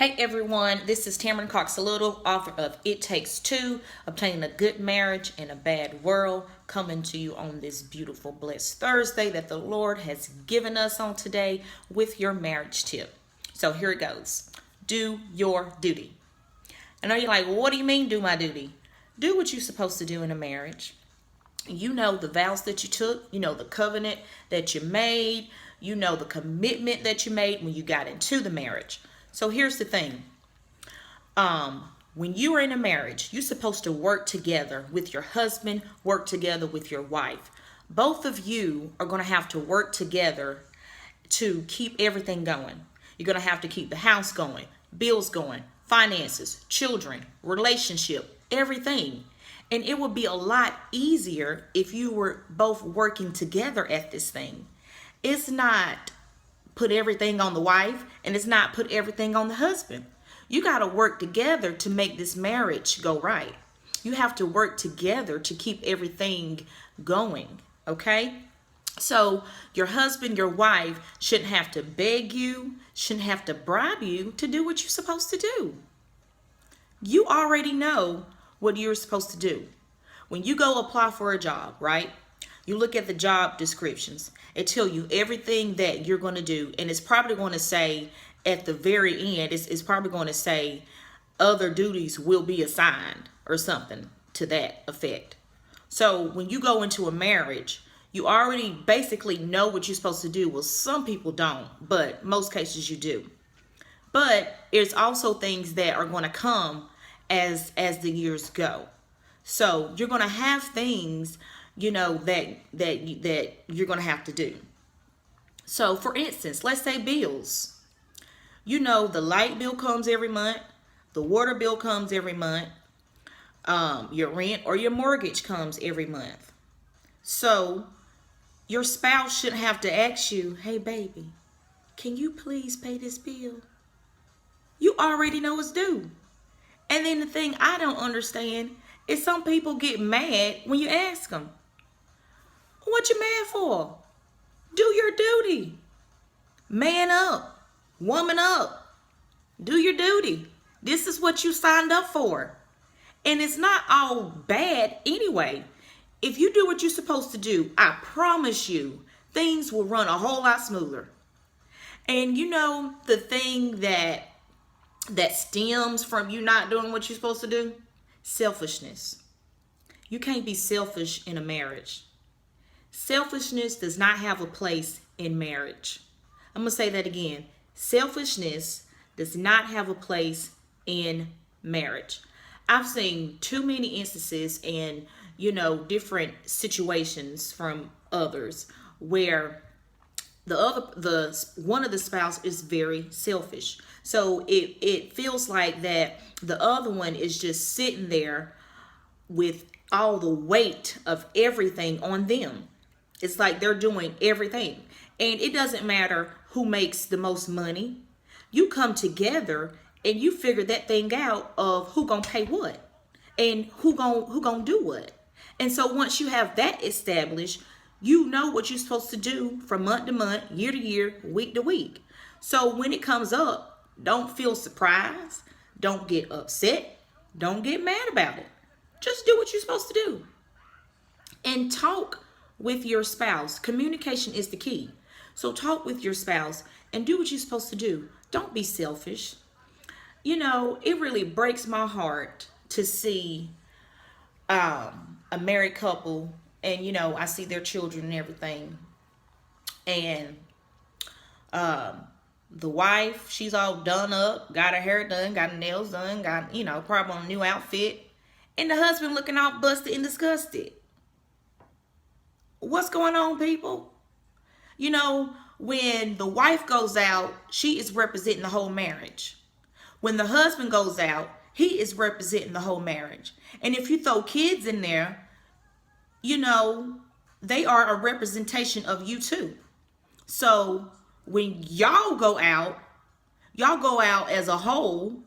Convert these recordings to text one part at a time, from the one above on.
Hey everyone, this is Tamron Cox Little, author of It Takes Two, Obtaining a Good Marriage in a Bad World, coming to you on this beautiful, blessed Thursday that the Lord has given us on today with your marriage tip. So here it goes. Do your duty. I know you're like, well, what do you mean do my duty? Do what you're supposed to do in a marriage. You know the vows that you took, you know the covenant that you made, you know the commitment that you made when you got into the marriage. So here's the thing. When you are in a marriage, you're supposed to work together with your husband, work together with your wife. Both of you are going to have to work together to keep everything going. You're going to have to keep the house going, bills going, finances, children, relationship, everything. And it would be a lot easier if you were both working together at this thing. It's not put everything on the wife and it's not put everything on the husband. You got to work together to make this marriage go right. You have to work together to keep everything going, okay? So your husband, your wife shouldn't have to beg you, shouldn't have to bribe you to do what you're supposed to do. You already know what you're supposed to do. When you go apply for a job, right? You look at the job descriptions. It tell you everything that you're going to do. And it's probably going to say at the very end, it's probably going to say other duties will be assigned or something to that effect. So when you go into a marriage, you already basically know what you're supposed to do. Well, some people don't, but most cases you do. But there's also things that are going to come as the years go. So you're going to have things, that you're going to have to do. So for instance, let's say bills. The light bill comes every month, the water bill comes every month, your rent or your mortgage comes every month. So your spouse shouldn't have to ask you, hey baby, can you please pay this bill? You already know it's due. And then the thing I don't understand is some people get mad when you ask them, what you mad for? Do your duty. Man up. Woman up. Do your duty. This is what you signed up for. And it's not all bad anyway. If you do what you're supposed to do, I promise you, things will run a whole lot smoother. And the thing that stems from you not doing what you're supposed to do? Selfishness. You can't be selfish in a marriage. Selfishness does not have a place in marriage. I'm going to say that again. Selfishness does not have a place in marriage. I've seen too many instances and, different situations from others where one of the spouse is very selfish. So it feels like that the other one is just sitting there with all the weight of everything on them. It's like they're doing everything. And it doesn't matter who makes the most money. You come together and you figure that thing out of who gonna pay what and who gonna do what. And so once you have that established, you know what you're supposed to do from month to month, year to year, week to week. So when it comes up, don't feel surprised. Don't get upset. Don't get mad about it. Just do what you're supposed to do. And talk with your spouse. Communication is the key. So talk with your spouse and do what you're supposed to do. Don't be selfish. It really breaks my heart to see a married couple and, I see their children and everything. And the wife, she's all done up, got her hair done, got her nails done, got, probably on a new outfit. And the husband looking all busted and disgusted. What's going on, people? When the wife goes out, she is representing the whole marriage. When the husband goes out, he is representing the whole marriage. And if you throw kids in there, they are a representation of you too. So when y'all go out as a whole.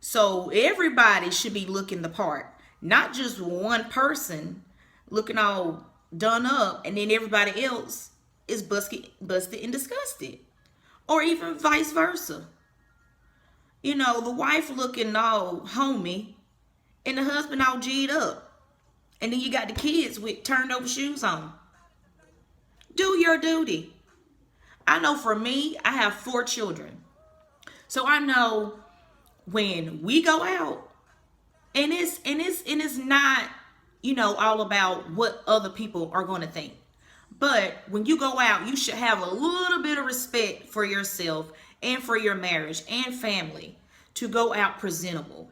So everybody should be looking the part, not just one person looking all done up and then everybody else is busted and disgusted, or even vice versa. The wife looking all homey and the husband all G'd up. And then you got the kids with turned over shoes on. Do your duty. I know for me, I have 4 children. So I know when we go out, and it's not, all about what other people are going to think. But when you go out, you should have a little bit of respect for yourself and for your marriage and family to go out presentable.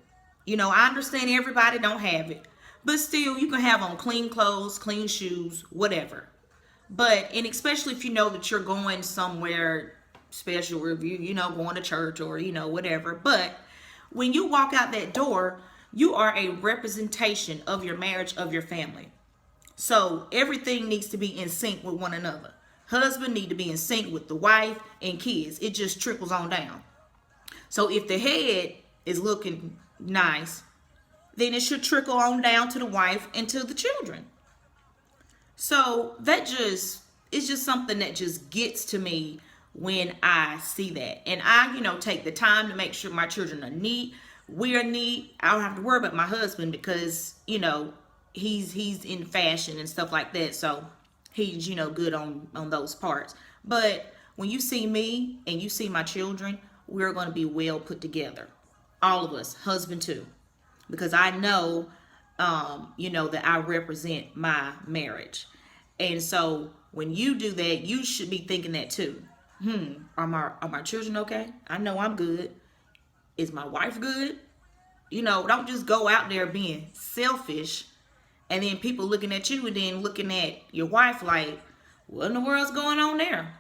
I understand everybody don't have it, but still you can have on clean clothes, clean shoes, whatever. And especially if you know that you're going somewhere special, review, going to church or, whatever. But when you walk out that door, you are a representation of your marriage, of your family. So everything needs to be in sync with one another. Husband need to be in sync with the wife and kids. It just trickles on down. So if the head is looking nice, then it should trickle on down to the wife and to the children. So it's just something that just gets to me when I see that. And I, take the time to make sure my children are neat. We are neat. I don't have to worry about my husband because, he's in fashion and stuff like that. So he's, good on those parts. But when you see me and you see my children, we're going to be well put together. All of us, husband too. Because I know, that I represent my marriage. And so when you do that, you should be thinking that too. Are my children okay? I know I'm good. Is my wife good? Don't just go out there being selfish and then people looking at you and then looking at your wife like, what in the world's going on there?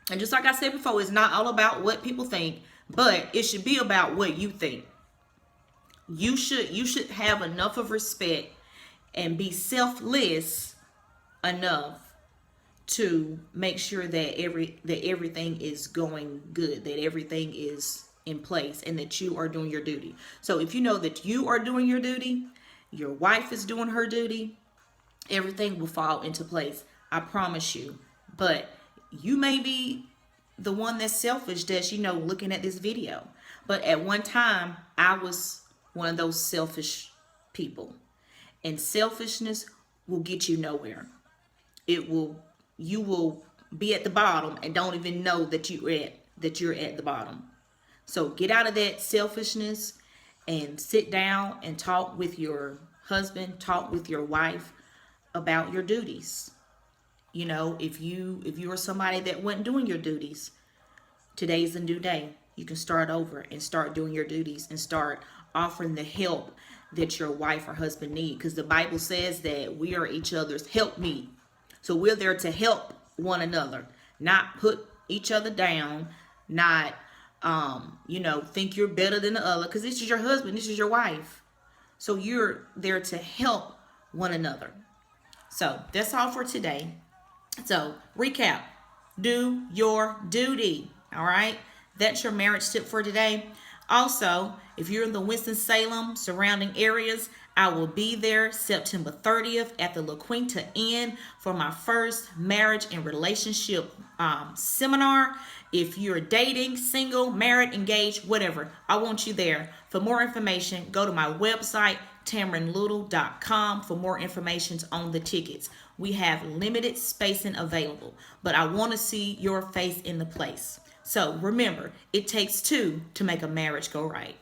And just like I said before, it's not all about what people think, but it should be about what you think. You should have enough of respect and be selfless enough to make sure that everything is going good, that everything is in place, and that you are doing your duty. So if you know that you are doing your duty, your wife is doing her duty, everything will fall into place. I promise you. But you may be the one that's selfish that's, looking at this video. But at one time, I was one of those selfish people. And selfishness will get you nowhere. You will be at the bottom and don't even know that you're at the bottom. So get out of that selfishness and sit down and talk with your husband, talk with your wife about your duties. If you are somebody that wasn't doing your duties, today's a new day. You can start over and start doing your duties and start offering the help that your wife or husband need. Because the Bible says that we are each other's helpmeet. So we're there to help one another, not put each other down, not think you're better than the other, because this is your husband, this is your wife. So you're there to help one another. So that's all for today. So recap, do your duty. All right. That's your marriage tip for today. Also, if you're in the Winston-Salem surrounding areas, I will be there September 30th at the La Quinta Inn for my first marriage and relationship seminar. If you're dating, single, married, engaged, whatever, I want you there. For more information, go to my website, TamarinLittle.com, for more information on the tickets. We have limited spacing available, but I want to see your face in the place. So remember, it takes 2 to make a marriage go right.